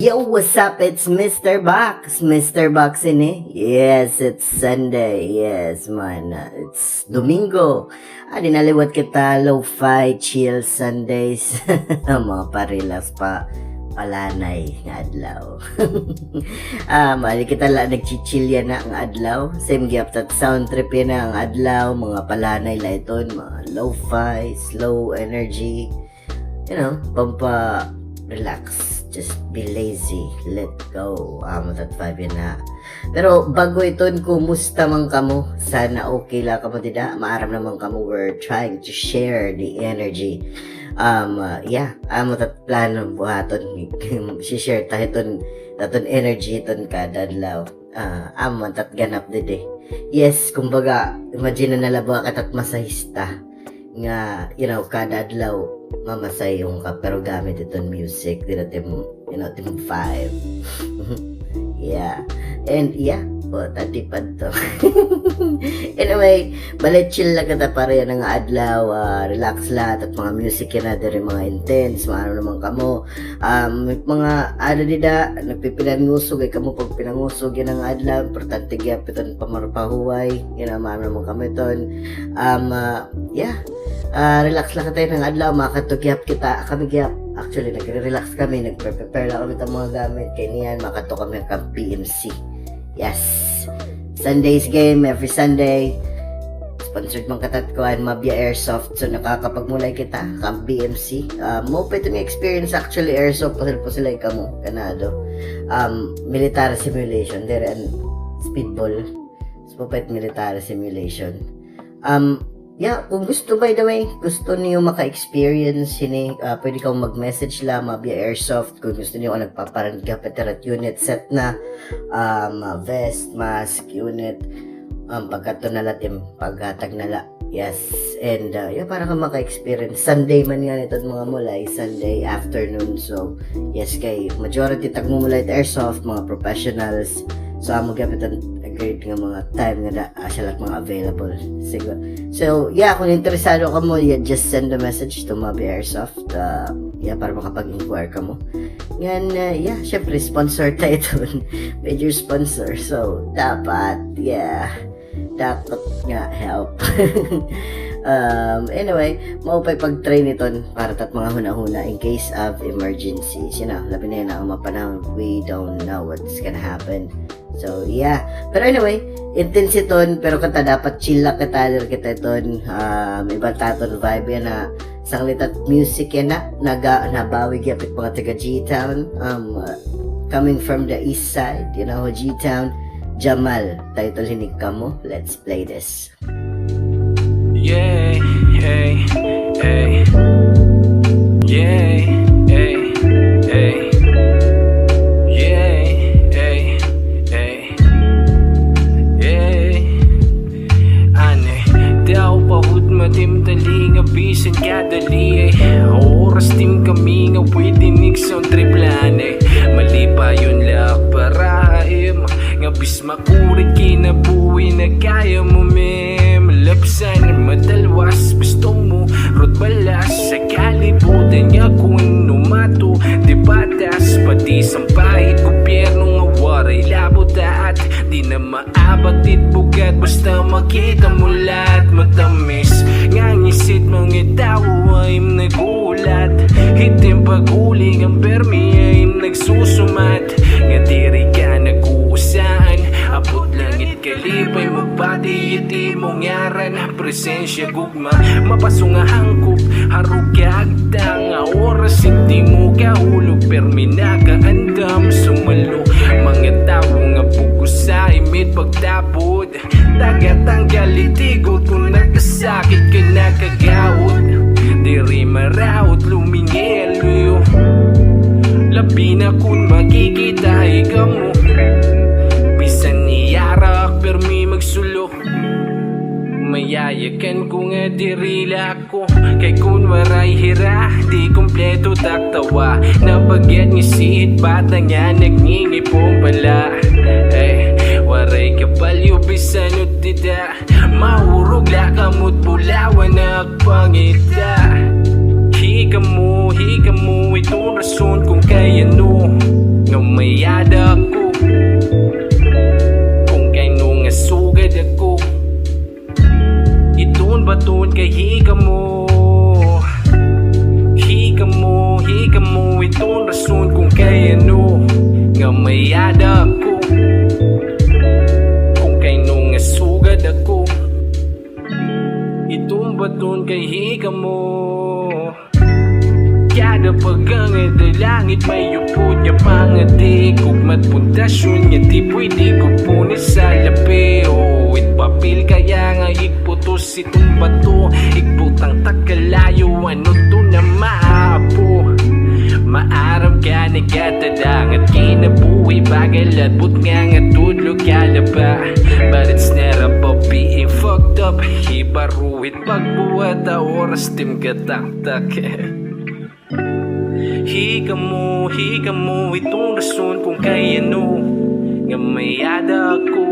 Yo, what's up? It's Mr. Box. Mr. Box ini. Yes, it's Sunday. Yes, man. It's Domingo. Dinaliwat kita lo-fi chill Sundays. Mga pa-relax pa. Palanay nga adlaw. Mali kita lang nagchichill yan na ang adlaw. Same gyap tat sound trip yan na ang adlaw. Mga palanay la iton. Mga lo-fi, slow energy. You know, pampa relax. Just be lazy. Let go. That vibe yun na. Pero bago ito, kumusta man kamo? Sana okay lang kamo tidak. Maaram naman kamo. We're trying to share the energy. Tat plano buhaton. Si-share tayo taton energy iton kada adlaw. Tat ganap dide. Yes, kumbaga, imagine na nalaba katat masahista. Nga, you know, kada adlaw mamasay yung ka, pero gamit iton music dito tim 5. Yeah. And yeah, tatipad to. Anyway, balik chill lang kita para yan nga adlaw, relax lahat at mga music yan na diri mga intense, mga naman kamo. Mga dida nagpipinangusog ay kamo pag pinangusog yan ang adlaw, importante gyap iton pamarapahuway, yan mga naman kamo iton. Relax lang tayo ng adlaw, makatugyap kita, kami gyap. Actually, nagre-relax kami, nagpe-prepare lang kami ng mga gamit, kaya niyan, makato kami ng PMC. Yes! Sundays game, every Sunday. Sponsored mang katatkuhan, Mabia Airsoft, so nakakapagmulay kita, kang BMC. Mo pa itong experience actually, Airsoft, po sila ikamo, kanado. Military simulation, there and speedball. So pa military simulation. Kung gusto, by the way, gusto niyo maka-experience sini, pwede kang mag-message lang, Mabia Airsoft, kung gusto niyo nagpaparangga patarat unit set na, vest, mask, unit, pagkato nalatim, paghatag nala, yes, and para kang maka-experience, Sunday man yan ito mga mulay, Sunday afternoon, so, yes, kay majority tagmumulay at Airsoft, mga professionals, so amo gapitan grade nga mga time nga siya lang mga available. Siguro. So, kung interesado ka mo, just send a message to Mabia Airsoft. Para makapag-inquire ka mo. Yan, syempre, sponsor tayo ito. Major sponsor. So, dapat nga help. Anyway, maupay pag-train ito para tat mga huna-huna in case of emergency. Labi na yun ang mapanahon. We don't know what's gonna happen. So, pero anyway, intense iton, pero kata dapat chill lang kita iton, iba taton vibe yan na sanglit at music yan na nabawi gyapit mga taga G-Town, coming from the east side, G-Town, Jamal, title hinig ka mo, let's play this. Yeah, hey, hey, yeah, hey, hey. Matimdali nga bisan kadali oras tim kami nga pwedinig sa triplan mali pa yun lang para nga bis makurit kinabuhi na kaya mo malapsan madalwas gusto mo rot balas sa kalibutan nga kung numato di batas pati sampahit gobyerno nga waray labuta at di na maabatit bugat basta makita mo lahat matamis nga ngisit mga tao ay nagulat hitim paguling ang permi ay nagsusumat nga diri ka nag-uusaan abot langit kalipay magpati iti mong yaran presensya gugma mapasong nga hangkop harug kagtang nga oras hindi mo kahulog permi nakaandam sumalo mga tao nga bugos sa imit pagtapod tagatanggal itigot kung nagkasakit ka nakagawod diri maraot lumingil labi na kung makikita ikaw mo bisan niyarak permi magsulo mayayakan ko nga dirila ko kay kun waray hira di kompleto taktawa na bagyat ni siit bata nga nagngingipong pala waray kapalyo bisan utida mahurog la kamot bulawan nagpangita higa mo ito rason kung kaya no nga mayada ko. Kung kay nung sugad ako, itong baton kay higa mo. Kada pagangad ay langit may upod niya pangadik. Kugmat pundasyon niya di pwede ko punin sa labi. Oh, papel kaya nga ikputos itong bato. Ikputang takalayo ano to na maapo. Maaram ka nagatadang at kinabuhi bagal at but nga tudlo kalaba. But it's not about being fucked up. Hibaruhit pagbuhat a oras tim kataktak. Higa mo itong rason kung kay ano nga mayada ako.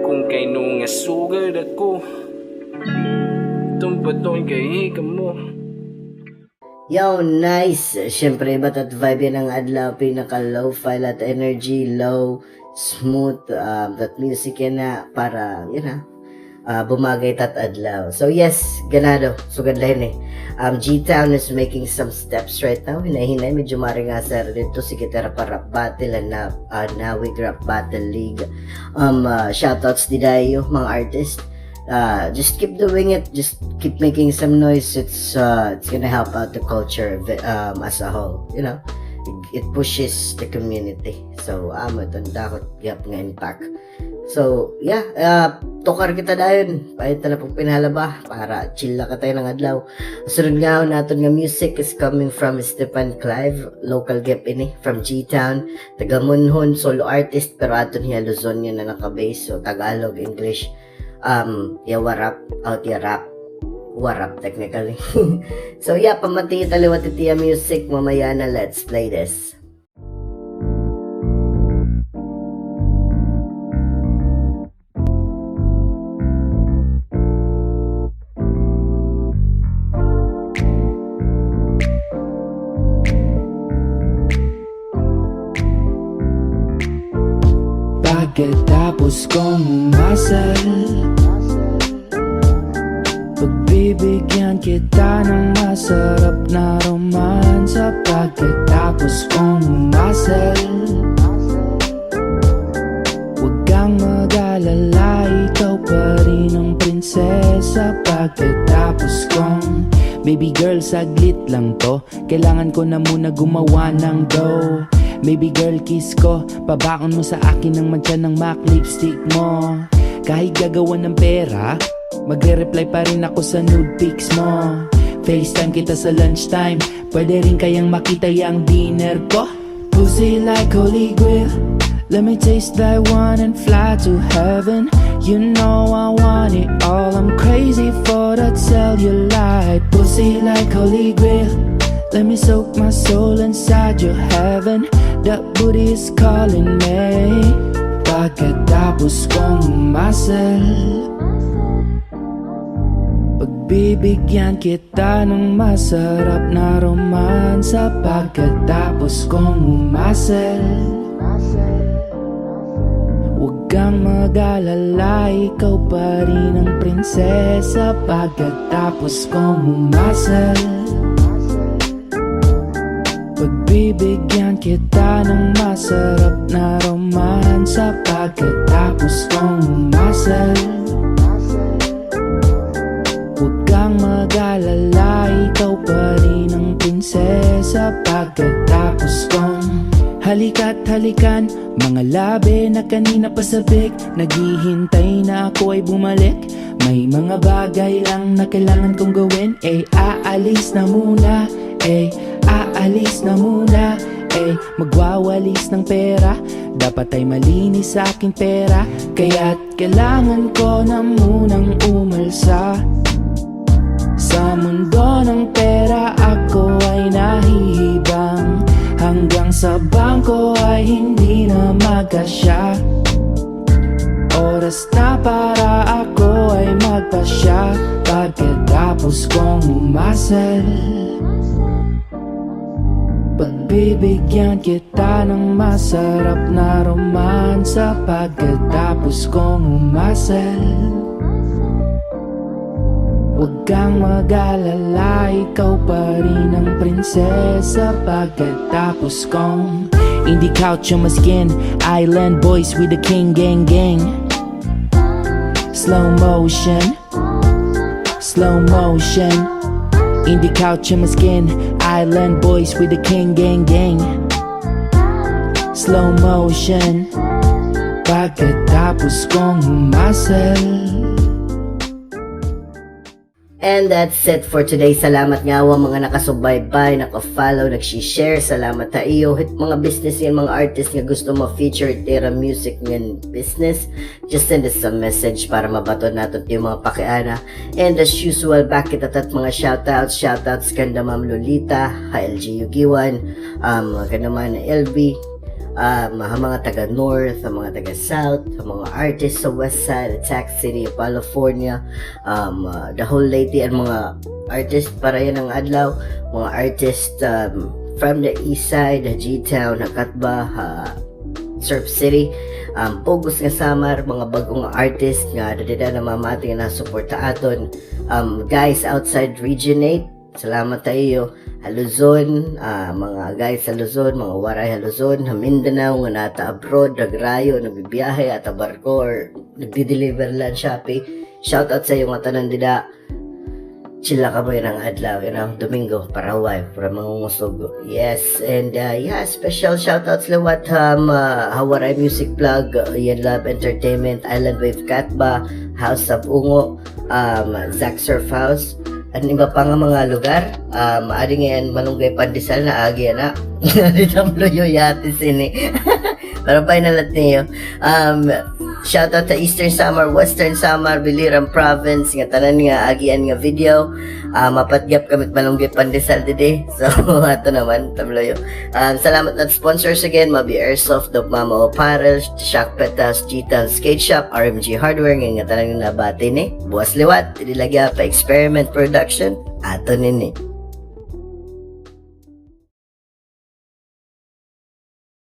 Kung kay nung sugad ako, itong baton kay higa mo. Yo, nice! Siyempre, iba't at vibe yan ang adlaw. Pinaka low file at energy, low, smooth, that music yan na para, bumagay tat adlaw. So yes, ganado. So gandahin eh. G-Town is making some steps right now. Hinahinay, medyo maringasar dito si Kitara para rap battle and Nawig Rap Battle League. Shoutouts di dayo mga artist. Just keep doing it. Just keep making some noise. It's gonna help out the culture as a whole. You know, it pushes the community. So itong dakot gap nga impact. So yeah, tukar kita dayon. Pahit na pong pinalaba para chill na ka tayo ng adlaw. Sunod nga natin nga music is coming from Stefan Clive, local gap ini from G-Town, taga Munhon, solo artist pero aton niya Luzon na naka-base, so Tagalog, English. Warap, out yarap, warap technically. So yeah, pamati taliwat itiya music, mamaya na let's play this. Pagkatapos kong umasal, pagbibigyan kita ng masarap na romansa. Pagkatapos kong umasal, huwag kang mag-alala, ikaw pa rin ang prinsesa. Pagkatapos kong, baby girl saglit lang to, kailangan ko na muna gumawa ng dough. Baby girl kiss ko, pabakon mo sa akin ng mancha ng MAC lipstick mo. Kahit gagawa ng pera, magre-reply pa rin ako sa nude pics mo. FaceTime kita sa lunchtime, pwede rin kayang makita yung dinner ko. Pussy like holy grail, let me taste that one and fly to heaven. You know I want it all, I'm crazy for that cellulite. Pussy like holy grail, let me soak my soul inside your heaven. That booty is calling me. Pagkatapos kong umasal, pagbibigyan kita ng masarap na romansa. Pagkatapos kong umasal, huwag kang mag-alala, ikaw pa rin ang prinsesa. Pagkatapos kong umasal, pagbibigyan kita ng masarap na romansa. Pagkatapos kong umasal, huwag kang mag-alala, ikaw pa rin ang prinsesa. Pagkatapos kong halika't halikan, mga labi na kanina pasabik, naghihintay na ako ay bumalik. May mga bagay lang na kailangan kong gawin, aalis na muna, aalis na muna, magwawalis ng pera. Dapat ay malinis sa aking pera, kaya't kailangan ko na munang umalsa. Sa mundo ng pera ako ay nahihibang, hanggang sa bangko ay hindi na magkasya. Oras na para ako ay magpasya. Pagkatapos kong umasal, pagbibigyan kita ng masarap na romansa. Pagkatapos kong umasal, Huwag kang mag-alala, ikaw pa rin ang prinsesa pagkatapos kong hindi couch on my skin, island boys with the king gang gang. Slow motion, slow motion. Indie couch on my skin, island boys with the king gang gang. Slow motion, pagkatapos kong humasal. And that's it for today. Salamat nga wa mga nakasubaybay, naka-follow, nag-share. Salamat ta iyo. Hit mga business yan, mga artist nga gusto mo feature tira music ng business. Just send us a message para mabato natin yung mga pakiana. And as usual, back kita tat mga shoutouts kanda Ma'am Lolita, LG Yugiwan, kanda man LB, mga taga North, mga taga South, mga artists sa West Side, Attack City, California, the whole lady, and mga artists para yan ang adlaw, mga artists from the East Side, G-Town, Katba, Surf City, Pugos nga Samar, mga bagong artists nga dadada na mamati nga nasuporta aton, guys outside Region 8, salamat tayo. Luzon, mga guys sa Luzon, mga waray sa Luzon, Mindanao, nga nata abroad, nagrayo, nagbibiyahe at barko or nagdi-deliver lang Shopee. Shoutout sa iyo nga tanan dida. Chilla ka ba yun ang adlaw, Domingo, Paraguay, para mangungusog. Yes, and special shoutouts lawat Hawaray Music Plug, Yan Love Entertainment, Island Wave Katba, House of Ungo, Zack Surf House, at iba pa nga mga lugar, maari ngayon Malunggay Pandesal na agi na. Ditamblo yung yati sini. Pero pa nalat niyo. Shoutout to Eastern Samar, Western Samar, Biliran Province, nga tanan nga agian nga video. Mapatgap kamit Malunggay Pandesal dide. So, ato naman, tablo yun. Salamat na sponsors again, Mabi Airsoft, Dog Mama Apparel, Shock Petas, G-Town Skate Shop, RMG Hardware, nga tanan nga nabati ni. Buwas liwat, idilagya pa Experiment Production, ato nini.